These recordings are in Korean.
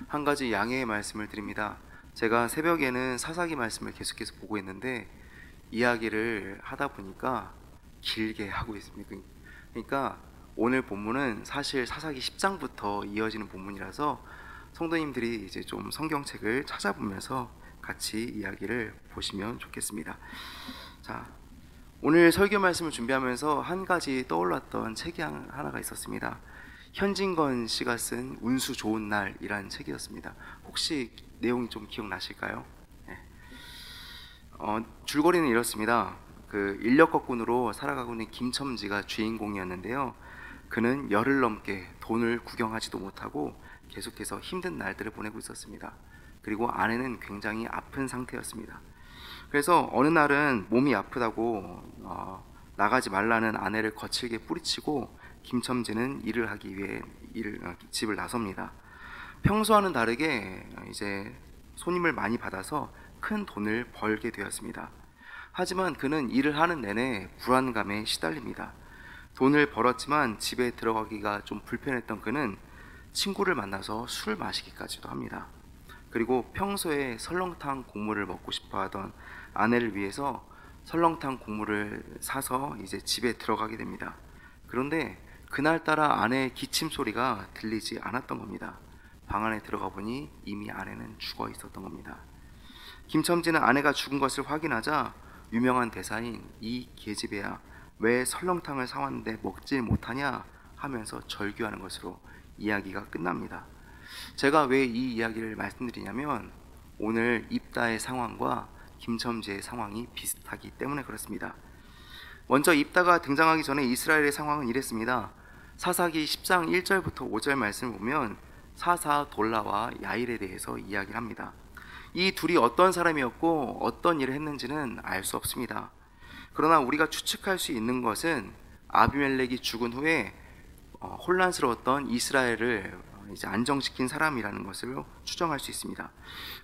한 가지 양해의 말씀을 드립니다. 제가 새벽에는 사사기 말씀을 계속해서 보고 있는데 이야기를 하다 보니까 길게 하고 있습니다. 그러니까 오늘 본문은 사실 사사기 10장부터 이어지는 본문이라서 성도님들이 이제 좀 성경책을 찾아보면서 같이 이야기를 보시면 좋겠습니다. 자, 오늘 설교 말씀을 준비하면서 한 가지 떠올랐던 책이 하나가 있었습니다. 현진건 씨가 쓴 운수 좋은 날이라는 책이었습니다. 혹시 내용이 좀 기억나실까요? 네. 줄거리는 이렇습니다. 그 인력거꾼으로 살아가고 있는 김첨지가 주인공이었는데요. 그는 열흘 넘게 돈을 구경하지도 못하고 계속해서 힘든 날들을 보내고 있었습니다. 그리고 아내는 굉장히 아픈 상태였습니다. 그래서 어느 날은 몸이 아프다고 나가지 말라는 아내를 거칠게 뿌리치고 김첨지는 일을 하기 위해 집을 나섭니다. 평소와는 다르게 이제 손님을 많이 받아서 큰 돈을 벌게 되었습니다. 하지만 그는 일을 하는 내내 불안감에 시달립니다. 돈을 벌었지만 집에 들어가기가 좀 불편했던 그는 친구를 만나서 술을 마시기까지도 합니다. 그리고 평소에 설렁탕 국물을 먹고 싶어 하던 아내를 위해서 설렁탕 국물을 사서 이제 집에 들어가게 됩니다. 그런데 그날따라 아내의 기침 소리가 들리지 않았던 겁니다. 방 안에 들어가 보니 이미 아내는 죽어 있었던 겁니다. 김첨지는 아내가 죽은 것을 확인하자 유명한 대사인 이 계집애야 왜 설렁탕을 사왔는데 먹질 못하냐 하면서 절규하는 것으로 이야기가 끝납니다. 제가 왜 이 이야기를 말씀드리냐면 오늘 입다의 상황과 김첨지의 상황이 비슷하기 때문에 그렇습니다. 먼저 입다가 등장하기 전에 이스라엘의 상황은 이랬습니다. 사사기 10장 1절부터 5절 말씀을 보면 사사 돌라와 야일에 대해서 이야기를 합니다. 이 둘이 어떤 사람이었고 어떤 일을 했는지는 알 수 없습니다. 그러나 우리가 추측할 수 있는 것은 아비멜렉이 죽은 후에 혼란스러웠던 이스라엘을 이제 안정시킨 사람이라는 것을 추정할 수 있습니다.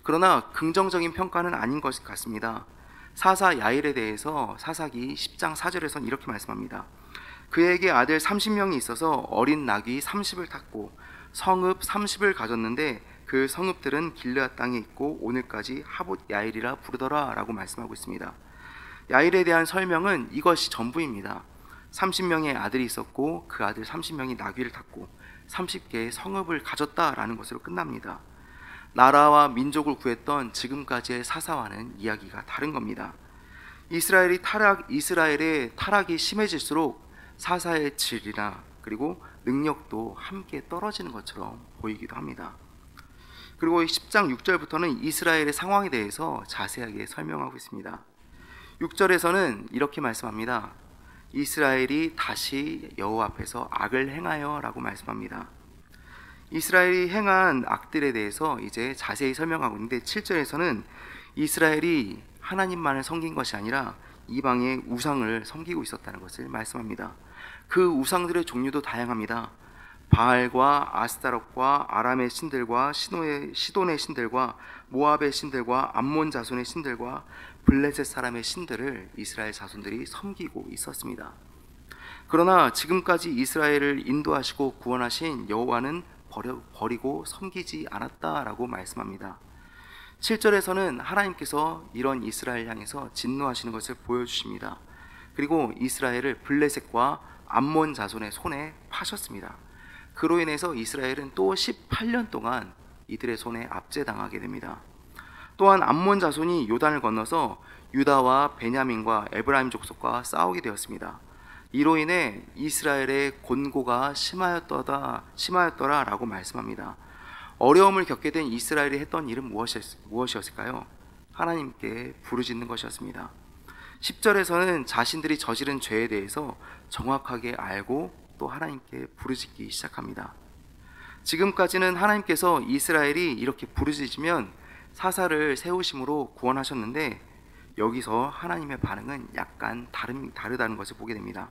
그러나 긍정적인 평가는 아닌 것 같습니다. 사사 야일에 대해서 사사기 10장 4절에서는 이렇게 말씀합니다. 그에게 아들 30명이 있어서 어린 나귀 30을 탔고 성읍 30을 가졌는데 그 성읍들은 길르앗 땅에 있고 오늘까지 하봇 야일이라 부르더라 라고 말씀하고 있습니다. 야일에 대한 설명은 이것이 전부입니다. 30명의 아들이 있었고 그 아들 30명이 나귀를 탔고 30개의 성읍을 가졌다라는 것으로 끝납니다. 나라와 민족을 구했던 지금까지의 사사와는 이야기가 다른 겁니다. 이스라엘의 타락이 심해질수록 사사의 질이나 그리고 능력도 함께 떨어지는 것처럼 보이기도 합니다. 그리고 10장 6절부터는 이스라엘의 상황에 대해서 자세하게 설명하고 있습니다. 6절에서는 이렇게 말씀합니다. 이스라엘이 다시 여호와 앞에서 악을 행하여 라고 말씀합니다. 이스라엘이 행한 악들에 대해서 이제 자세히 설명하고 있는데 7절에서는 이스라엘이 하나님만을 섬긴 것이 아니라 이방의 우상을 섬기고 있었다는 것을 말씀합니다. 그 우상들의 종류도 다양합니다. 바알과 아스타롯과 아람의 신들과 시돈의 신들과 모압의 신들과 암몬 자손의 신들과 블레셋 사람의 신들을 이스라엘 자손들이 섬기고 있었습니다. 그러나 지금까지 이스라엘을 인도하시고 구원하신 여호와는 버리고 섬기지 않았다라고 말씀합니다. 7절에서는 하나님께서 이런 이스라엘 향해서 진노하시는 것을 보여주십니다. 그리고 이스라엘을 블레셋과 암몬 자손의 손에 파셨습니다. 그로 인해서 이스라엘은 또 18년 동안 이들의 손에 압제당하게 됩니다. 또한 암몬 자손이 요단을 건너서 유다와 베냐민과 에브라임 족속과 싸우게 되었습니다. 이로 인해 이스라엘의 곤고가 심하였더라 라고 말씀합니다. 어려움을 겪게 된 이스라엘이 했던 일은 무엇이었을까요? 하나님께 부르짖는 것이었습니다. 10절에서는 자신들이 저지른 죄에 대해서 정확하게 알고 또 하나님께 부르짖기 시작합니다. 지금까지는 하나님께서 이스라엘이 이렇게 부르짖으면 사사를 세우심으로 구원하셨는데 여기서 하나님의 반응은 약간 다르다는 것을 보게 됩니다.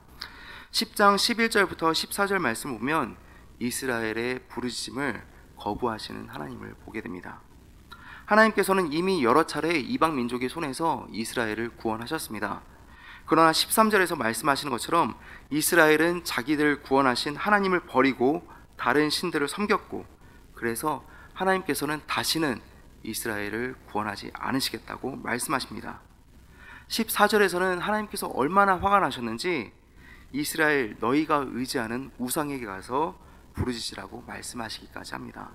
10장 11절부터 14절 말씀 보면 이스라엘의 부르짖음을 거부하시는 하나님을 보게 됩니다. 하나님께서는 이미 여러 차례 이방 민족의 손에서 이스라엘을 구원하셨습니다. 그러나 13절에서 말씀하시는 것처럼 이스라엘은 자기들 구원하신 하나님을 버리고 다른 신들을 섬겼고 그래서 하나님께서는 다시는 이스라엘을 구원하지 않으시겠다고 말씀하십니다. 14절에서는 하나님께서 얼마나 화가 나셨는지 이스라엘 너희가 의지하는 우상에게 가서 부르짖으라고 말씀하시기까지 합니다.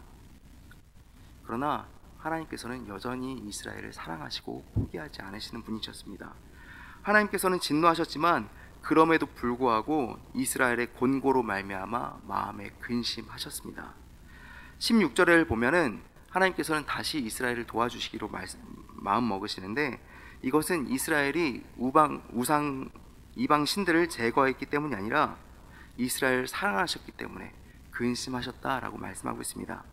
그러나 하나님께서는 여전히 이스라엘을 사랑하시고 포기하지 않으시는 분이셨습니다. 하나님께서는 진노하셨지만 그럼에도 불구하고 이스라엘의 곤고로 말미암아 마음에 근심하셨습니다. 16절을 보면은 하나님께서는 다시 이스라엘을 도와주시기로 마음 먹으시는데, 이것은 이스라엘이 이방 신들을 제거했기 때문이 아니라 이스라엘을 사랑하셨기 때문에 근심하셨다라고 말씀하고 있습니다.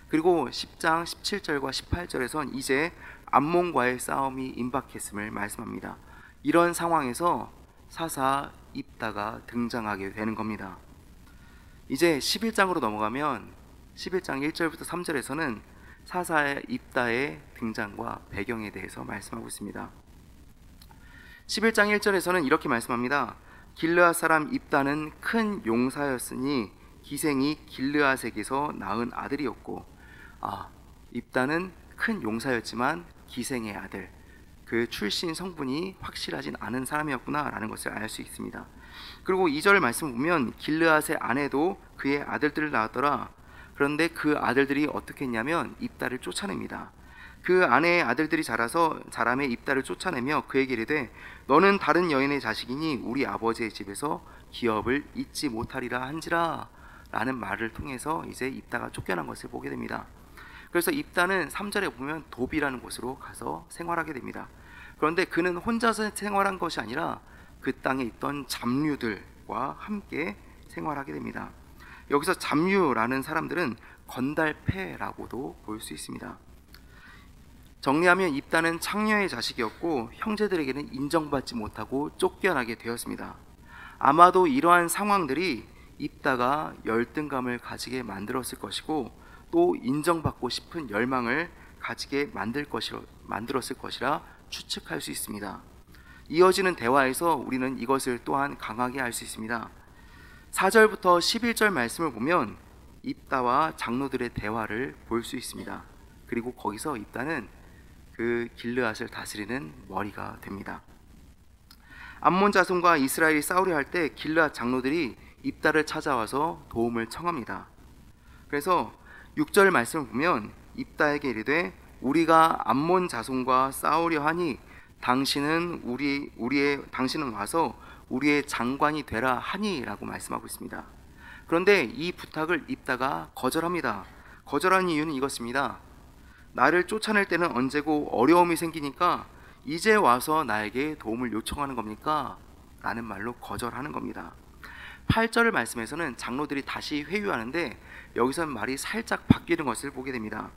그리고 10장 17절과 18절에선 이제 암몬과의 싸움이 임박했음을 말씀합니다. 이런 상황에서 사사 입다가 등장하게 되는 겁니다. 이제 11장으로 넘어가면 11장 1절부터 3절에서는 사사의 입다의 등장과 배경에 대해서 말씀하고 있습니다. 11장 1절에서는 이렇게 말씀합니다. 길르앗 사람 입다는 큰 용사였으니 기생이 길르앗에게서 낳은 아들이었고, 입다는 큰 용사였지만 기생의 아들, 그 출신 성분이 확실하진 않은 사람이었구나 라는 것을 알 수 있습니다. 그리고 2절 말씀 보면 길르앗의 아내도 그의 아들들을 낳았더라. 그런데 그 아들들이 어떻게 했냐면 입다를 쫓아냅니다. 그 아내의 아들들이 자라매 입다를 쫓아내며 그에게 이르되 너는 다른 여인의 자식이니 우리 아버지의 집에서 기업을 잊지 못하리라 한지라 라는 말을 통해서 이제 입다가 쫓겨난 것을 보게 됩니다. 그래서 입다는 3절에 보면 도비라는 곳으로 가서 생활하게 됩니다. 그런데 그는 혼자서 생활한 것이 아니라 그 땅에 있던 잡류들과 함께 생활하게 됩니다. 여기서 잡류라는 사람들은 건달패라고도 볼 수 있습니다. 정리하면 입다는 창녀의 자식이었고 형제들에게는 인정받지 못하고 쫓겨나게 되었습니다. 아마도 이러한 상황들이 입다가 열등감을 가지게 만들었을 것이고 또 인정받고 싶은 열망을 가지게 만들었을 것이라 추측할 수 있습니다. 이어지는 대화에서 우리는 이것을 또한 강하게 알 수 있습니다. 4절부터 11절 말씀을 보면 입다와 장로들의 대화를 볼 수 있습니다. 그리고 거기서 입다는 그 길르앗을 다스리는 머리가 됩니다. 암몬 자손과 이스라엘이 싸우려 할 때 길르앗 장로들이 입다를 찾아와서 도움을 청합니다. 그래서 6절 말씀을 보면 입다에게 이르되 우리가 암몬 자손과 싸우려 하니 당신은 와서 우리의 장관이 되라 하니라고 말씀하고 있습니다. 그런데 이 부탁을 입다가 거절합니다. 거절한 이유는 이것입니다. 나를 쫓아낼 때는 언제고 어려움이 생기니까 이제 와서 나에게 도움을 요청하는 겁니까? 라는 말로 거절하는 겁니다. 8절 말씀에서는 장로들이 다시 회유하는데 여기서 말이 살짝 바뀌는 것을 보게 됩니다.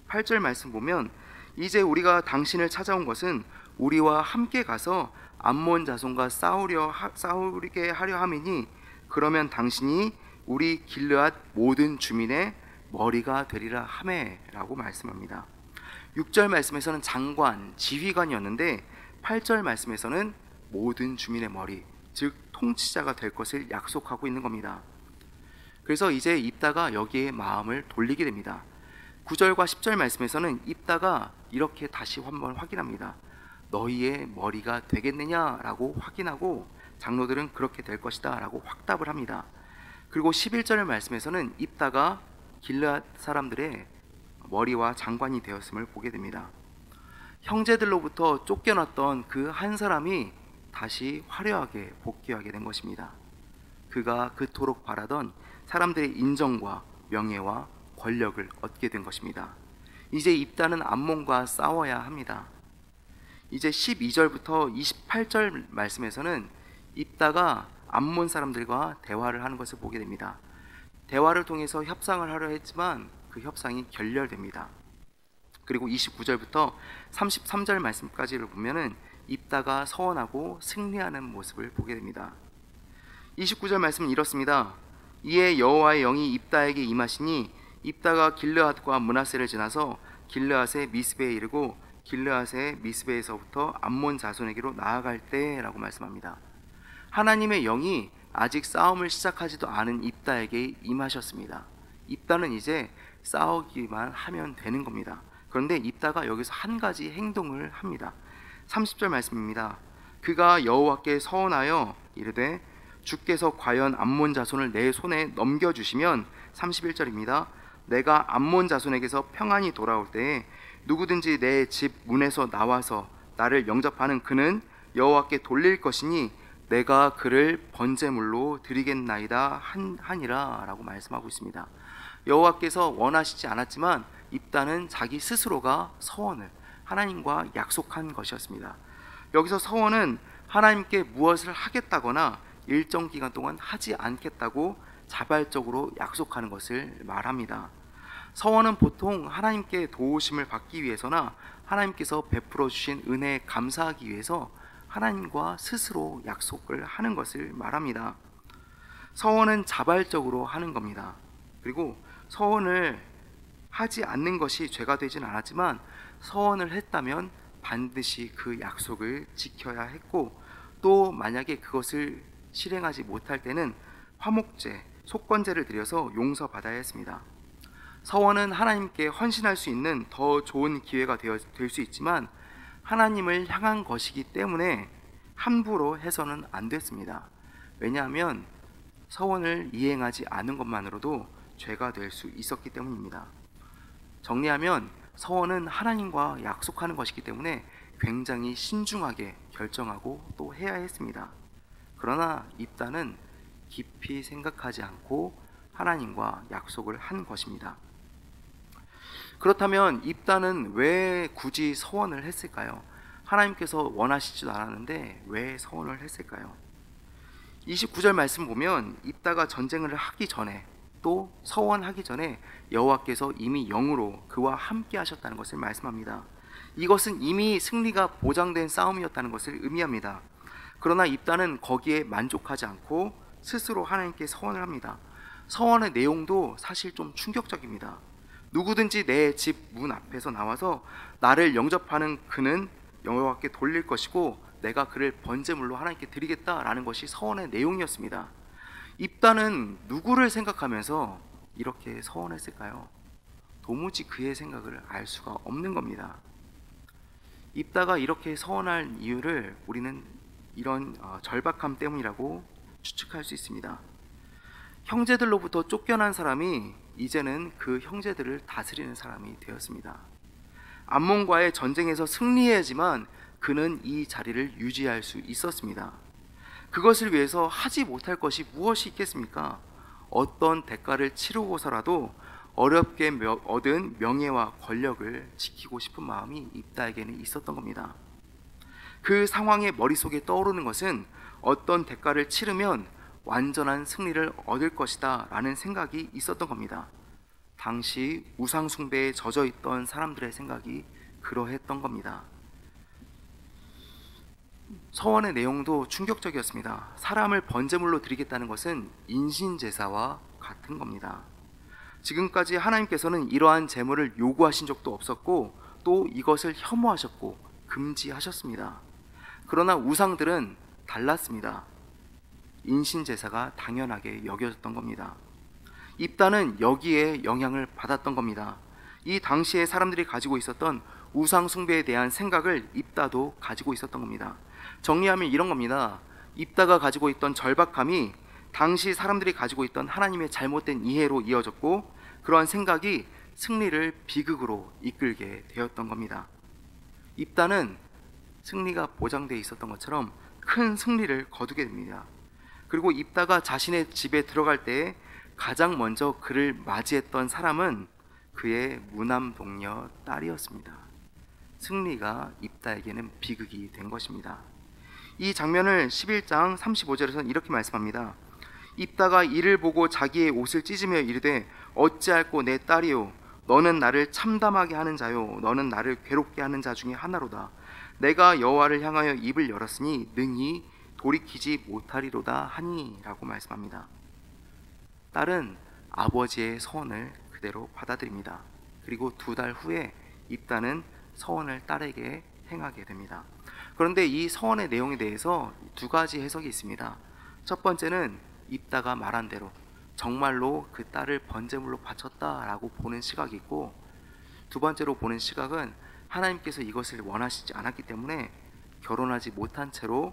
8절 말씀 보면 이제 우리가 당신을 찾아온 것은 우리와 함께 가서 암몬 자손과 싸우게 하려 함이니 그러면 당신이 우리 길르앗 모든 주민의 머리가 되리라 하매라고 말씀합니다. 6절 말씀에서는 장관, 지휘관이었는데 8절 말씀에서는 모든 주민의 머리, 즉 통치자가 될 것을 약속하고 있는 겁니다. 그래서 이제 입다가 여기에 마음을 돌리게 됩니다. 9절과 10절 말씀에서는 입다가 이렇게 다시 한번 확인합니다. 너희의 머리가 되겠느냐라고 확인하고 장로들은 그렇게 될 것이다 라고 확답을 합니다. 그리고 11절 말씀에서는 입다가 길르앗 사람들의 머리와 장관이 되었음을 보게 됩니다. 형제들로부터 쫓겨났던 그 한 사람이 다시 화려하게 복귀하게 된 것입니다. 그가 그토록 바라던 사람들의 인정과 명예와 권력을 얻게 된 것입니다. 이제 입다는 암몬과 싸워야 합니다. 이제 12절부터 28절 말씀에서는 입다가 암몬 사람들과 대화를 하는 것을 보게 됩니다. 대화를 통해서 협상을 하려 했지만 그 협상이 결렬됩니다. 그리고 29절부터 33절 말씀까지를 보면은 입다가 서원하고 승리하는 모습을 보게 됩니다. 29절 말씀은 이렇습니다. 이에 여호와의 영이 입다에게 임하시니 입다가 길르앗과 므낫세를 지나서 길르앗의 미스베에 이르고 길르앗의 미스베에서부터 암몬 자손에게로 나아갈 때라고 말씀합니다. 하나님의 영이 아직 싸움을 시작하지도 않은 입다에게 임하셨습니다. 입다는 이제 싸우기만 하면 되는 겁니다. 그런데 입다가 여기서 한 가지 행동을 합니다. 30절 말씀입니다. 그가 여호와께 서원하여 이르되 주께서 과연 암몬 자손을 내 손에 넘겨주시면 31절입니다. 내가 암몬 자손에게서 평안히 돌아올 때에 누구든지 내 집 문에서 나와서 나를 영접하는 그는 여호와께 돌릴 것이니 내가 그를 번제물로 드리겠나이다 하니라 라고 말씀하고 있습니다. 여호와께서 원하시지 않았지만 입다는 자기 스스로가 서원을 하나님과 약속한 것이었습니다. 여기서 서원은 하나님께 무엇을 하겠다거나 일정 기간 동안 하지 않겠다고 자발적으로 약속하는 것을 말합니다. 서원은 보통 하나님께 도우심을 받기 위해서나 하나님께서 베풀어 주신 은혜에 감사하기 위해서 하나님과 스스로 약속을 하는 것을 말합니다. 서원은 자발적으로 하는 겁니다. 그리고 서원을 하지 않는 것이 죄가 되진 않았지만 서원을 했다면 반드시 그 약속을 지켜야 했고, 또 만약에 그것을 실행하지 못할 때는 화목제, 속건제를 드려서 용서받아야 했습니다. 서원은 하나님께 헌신할 수 있는 더 좋은 기회가 될 수 있지만 하나님을 향한 것이기 때문에 함부로 해서는 안 됐습니다. 왜냐하면 서원을 이행하지 않은 것만으로도 죄가 될 수 있었기 때문입니다. 정리하면 서원은 하나님과 약속하는 것이기 때문에 굉장히 신중하게 결정하고 또 해야 했습니다. 그러나 입다는 깊이 생각하지 않고 하나님과 약속을 한 것입니다. 그렇다면 입다는 왜 굳이 서원을 했을까요? 하나님께서 원하시지도 않았는데 왜 서원을 했을까요? 29절 말씀 보면 입다가 전쟁을 하기 전에 또 서원하기 전에 여호와께서 이미 영으로 그와 함께 하셨다는 것을 말씀합니다. 이것은 이미 승리가 보장된 싸움이었다는 것을 의미합니다. 그러나 입다는 거기에 만족하지 않고 스스로 하나님께 서원을 합니다. 서원의 내용도 사실 좀 충격적입니다. 누구든지 내 집 문 앞에서 나와서 나를 영접하는 그는 여호와께 돌릴 것이고 내가 그를 번제물로 하나님께 드리겠다라는 것이 서원의 내용이었습니다. 입다는 누구를 생각하면서 이렇게 서원했을까요? 도무지 그의 생각을 알 수가 없는 겁니다. 입다가 이렇게 서원할 이유를 우리는 이런 절박함 때문이라고 추측할 수 있습니다. 형제들로부터 쫓겨난 사람이 이제는 그 형제들을 다스리는 사람이 되었습니다. 암몬과의 전쟁에서 승리해야지만 그는 이 자리를 유지할 수 있었습니다. 그것을 위해서 하지 못할 것이 무엇이 있겠습니까? 어떤 대가를 치르고서라도 어렵게 얻은 명예와 권력을 지키고 싶은 마음이 입다에게는 있었던 겁니다. 그 상황의 머릿속에 떠오르는 것은 어떤 대가를 치르면 완전한 승리를 얻을 것이다 라는 생각이 있었던 겁니다. 당시 우상 숭배에 젖어 있던 사람들의 생각이 그러했던 겁니다. 서원의 내용도 충격적이었습니다. 사람을 번제물로 드리겠다는 것은 인신제사와 같은 겁니다. 지금까지 하나님께서는 이러한 제물을 요구하신 적도 없었고 또 이것을 혐오하셨고 금지하셨습니다. 그러나 우상들은 달랐습니다. 인신제사가 당연하게 여겨졌던 겁니다. 입다는 여기에 영향을 받았던 겁니다. 이 당시에 사람들이 가지고 있었던 우상 숭배에 대한 생각을 입다도 가지고 있었던 겁니다. 정리하면 이런 겁니다. 입다가 가지고 있던 절박함이 당시 사람들이 가지고 있던 하나님의 잘못된 이해로 이어졌고 그러한 생각이 승리를 비극으로 이끌게 되었던 겁니다. 입다는 승리가 보장되어 있었던 것처럼 큰 승리를 거두게 됩니다. 그리고 입다가 자신의 집에 들어갈 때에 가장 먼저 그를 맞이했던 사람은 그의 무남동녀 딸이었습니다. 승리가 입다에게는 비극이 된 것입니다. 이 장면을 11장 35절에서는 이렇게 말씀합니다. 입다가 이를 보고 자기의 옷을 찢으며 이르되 어찌할꼬 내 딸이요 너는 나를 참담하게 하는 자요 너는 나를 괴롭게 하는 자 중에 하나로다. 내가 여호와를 향하여 입을 열었으니 능히 돌이키지 못하리로다 하니 라고 말씀합니다. 딸은 아버지의 서원을 그대로 받아들입니다. 그리고 2달 후에 입다는 서원을 딸에게 행하게 됩니다. 그런데 이 서원의 내용에 대해서 2가지 해석이 있습니다. 첫 번째는 입다가 말한 대로 정말로 그 딸을 번제물로 바쳤다라고 보는 시각이 있고, 두 번째로 보는 시각은 하나님께서 이것을 원하시지 않았기 때문에 결혼하지 못한 채로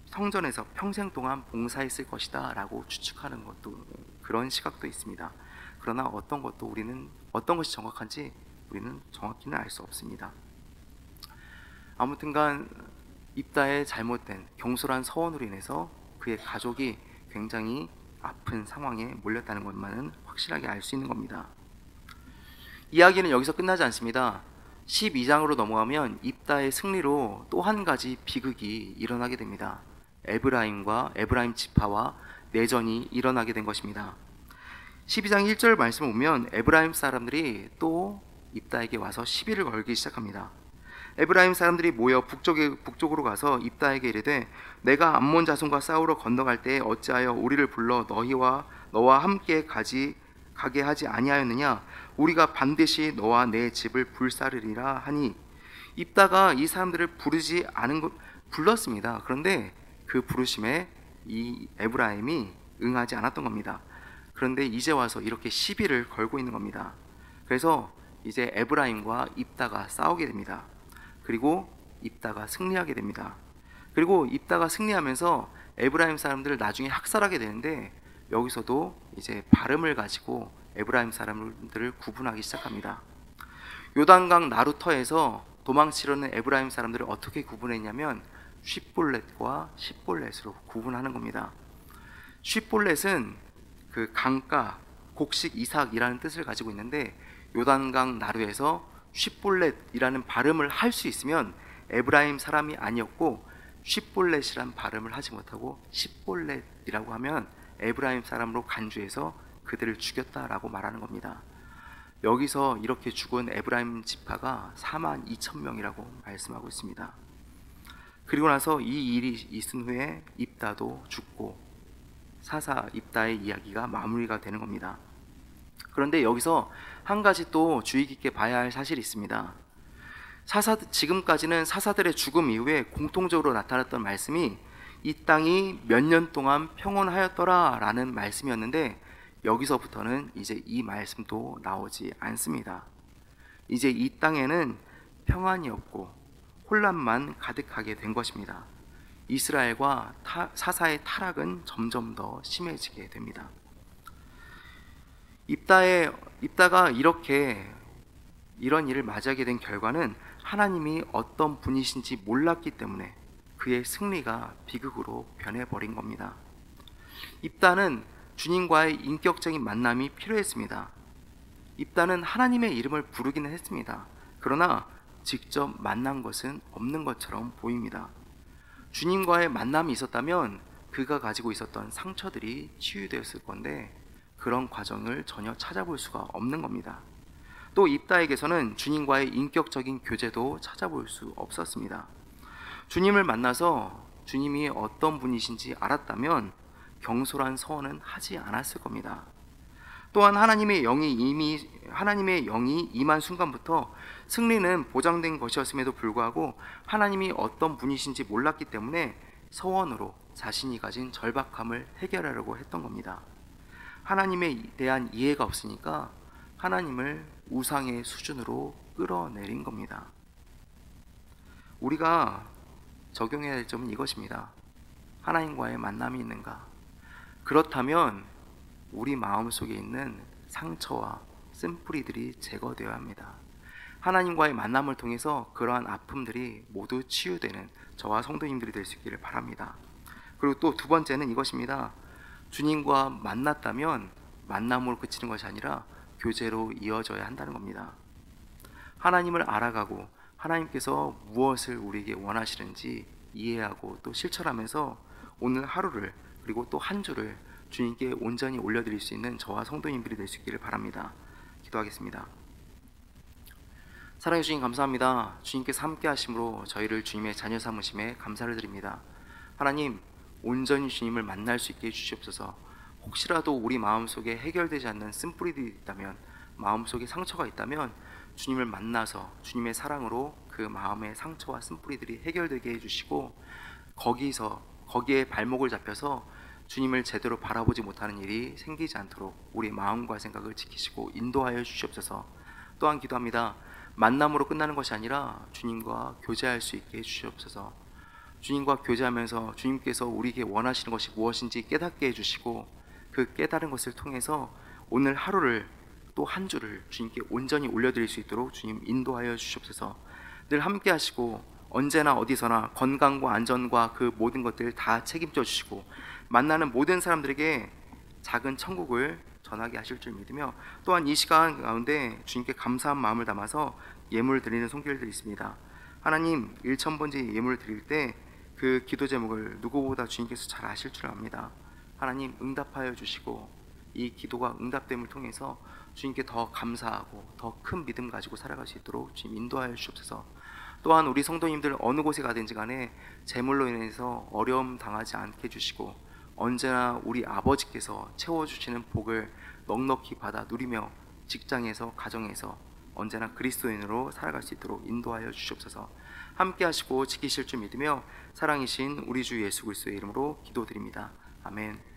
성전에서 평생 동안 봉사했을 것이다 라고 추측하는 것도, 그런 시각도 있습니다. 그러나 어떤 것이 정확한지 우리는 정확히는 알 수 없습니다. 아무튼간 입다의 잘못된 경솔한 서원으로 인해서 그의 가족이 굉장히 아픈 상황에 몰렸다는 것만은 확실하게 알 수 있는 겁니다. 이야기는 여기서 끝나지 않습니다. 12장으로 넘어가면 입다의 승리로 또 한 가지 비극이 일어나게 됩니다. 에브라임 지파와 내전이 일어나게 된 것입니다. 12장 1절 말씀을 보면 에브라임 사람들이 또 입다에게 와서 시비를 걸기 시작합니다. 에브라임 사람들이 모여 북쪽으로 가서 입다에게 이르되 내가 암몬 자손과 싸우러 건너갈 때 어찌하여 우리를 불러 너와 함께 가게 하지 아니하였느냐? 우리가 반드시 너와 내 집을 불사르리라 하니, 입다가 이 사람들을 불렀습니다. 그런데 그 부르심에 이 에브라임이 응하지 않았던 겁니다. 그런데 이제 와서 이렇게 시비를 걸고 있는 겁니다. 그래서 이제 에브라임과 입다가 싸우게 됩니다. 그리고 입다가 승리하게 됩니다. 그리고 입다가 승리하면서 에브라임 사람들을 나중에 학살하게 되는데, 여기서도 이제 발음을 가지고 에브라임 사람들을 구분하기 시작합니다. 요단강 나루터에서 도망치려는 에브라임 사람들을 어떻게 구분했냐면 쉿볼렛과 십볼렛으로 구분하는 겁니다. 쉿볼렛은 그 강가, 곡식, 이삭이라는 뜻을 가지고 있는데, 요단강 나루에서 쉿볼렛이라는 발음을 할 수 있으면 에브라임 사람이 아니었고, 쉿볼렛이란 발음을 하지 못하고 십볼렛이라고 하면 에브라임 사람으로 간주해서 그들을 죽였다라고 말하는 겁니다. 여기서 이렇게 죽은 에브라임 지파가 42,000명이라고 말씀하고 있습니다. 그리고 나서 이 일이 있은 후에 입다도 죽고 사사 입다의 이야기가 마무리가 되는 겁니다. 그런데 여기서 한 가지 또 주의 깊게 봐야 할 사실이 있습니다. 지금까지는 사사들의 죽음 이후에 공통적으로 나타났던 말씀이 이 땅이 몇 년 동안 평온하였더라 라는 말씀이었는데, 여기서부터는 이제 이 말씀도 나오지 않습니다. 이제 이 땅에는 평안이 없고 혼란만 가득하게 된 것입니다. 이스라엘과 사사의 타락은 점점 더 심해지게 됩니다. 입다가 이런 일을 맞이하게 된 결과는 하나님이 어떤 분이신지 몰랐기 때문에 그의 승리가 비극으로 변해버린 겁니다. 입다는 주님과의 인격적인 만남이 필요했습니다. 입다는 하나님의 이름을 부르기는 했습니다. 그러나 직접 만난 것은 없는 것처럼 보입니다. 주님과의 만남이 있었다면 그가 가지고 있었던 상처들이 치유되었을 건데, 그런 과정을 전혀 찾아볼 수가 없는 겁니다. 또 입다에게서는 주님과의 인격적인 교제도 찾아볼 수 없었습니다. 주님을 만나서 주님이 어떤 분이신지 알았다면 경솔한 서원은 하지 않았을 겁니다. 또한 하나님의 영이 임한 순간부터 승리는 보장된 것이었음에도 불구하고 하나님이 어떤 분이신지 몰랐기 때문에 서원으로 자신이 가진 절박함을 해결하려고 했던 겁니다. 하나님에 대한 이해가 없으니까 하나님을 우상의 수준으로 끌어내린 겁니다. 우리가 적용해야 할 점은 이것입니다. 하나님과의 만남이 있는가? 그렇다면 우리 마음속에 있는 상처와 쓴뿌리들이 제거되어야 합니다. 하나님과의 만남을 통해서 그러한 아픔들이 모두 치유되는 저와 성도님들이 될 수 있기를 바랍니다. 그리고 또 두 번째는 이것입니다. 주님과 만났다면 만남으로 그치는 것이 아니라 교제로 이어져야 한다는 겁니다. 하나님을 알아가고 하나님께서 무엇을 우리에게 원하시는지 이해하고 또 실천하면서 오늘 하루를, 그리고 또 한 주를 주님께 온전히 올려드릴 수 있는 저와 성도님들이 될 수 있기를 바랍니다. 기도하겠습니다. 사랑해 주님 감사합니다. 주님께서 함께 하심으로 저희를 주님의 자녀 삼으심에 감사를 드립니다. 하나님, 온전히 주님을 만날 수 있게 해주시옵소서. 혹시라도 우리 마음속에 해결되지 않는 쓴뿌리들이 있다면, 마음속에 상처가 있다면 주님을 만나서 주님의 사랑으로 그 마음의 상처와 쓴뿌리들이 해결되게 해주시고, 거기에 발목을 잡혀서 주님을 제대로 바라보지 못하는 일이 생기지 않도록 우리의 마음과 생각을 지키시고 인도하여 주시옵소서. 또한 기도합니다. 만남으로 끝나는 것이 아니라 주님과 교제할 수 있게 해주시옵소서. 주님과 교제하면서 주님께서 우리에게 원하시는 것이 무엇인지 깨닫게 해주시고 그 깨달은 것을 통해서 오늘 하루를 또 한 주를 주님께 온전히 올려드릴 수 있도록 주님 인도하여 주시옵소서. 늘 함께 하시고 언제나 어디서나 건강과 안전과 그 모든 것들 다 책임져 주시고 만나는 모든 사람들에게 작은 천국을 전하게 하실 줄 믿으며 또한 이 시간 가운데 주님께 감사한 마음을 담아서 예물 드리는 손길들이 있습니다. 하나님, 1,000번째 예물을 드릴 때 그 기도 제목을 누구보다 주님께서 잘 아실 줄 압니다. 하나님, 응답하여 주시고 이 기도가 응답됨을 통해서 주님께 더 감사하고 더 큰 믿음 가지고 살아갈 수 있도록 주님 인도하여 주옵소서. 또한 우리 성도님들 어느 곳에 가든지 간에 재물로 인해서 어려움 당하지 않게 해주시고 언제나 우리 아버지께서 채워주시는 복을 넉넉히 받아 누리며 직장에서 가정에서 언제나 그리스도인으로 살아갈 수 있도록 인도하여 주시옵소서. 함께 하시고 지키실 줄 믿으며 사랑이신 우리 주 예수 그리스도의 이름으로 기도드립니다. 아멘.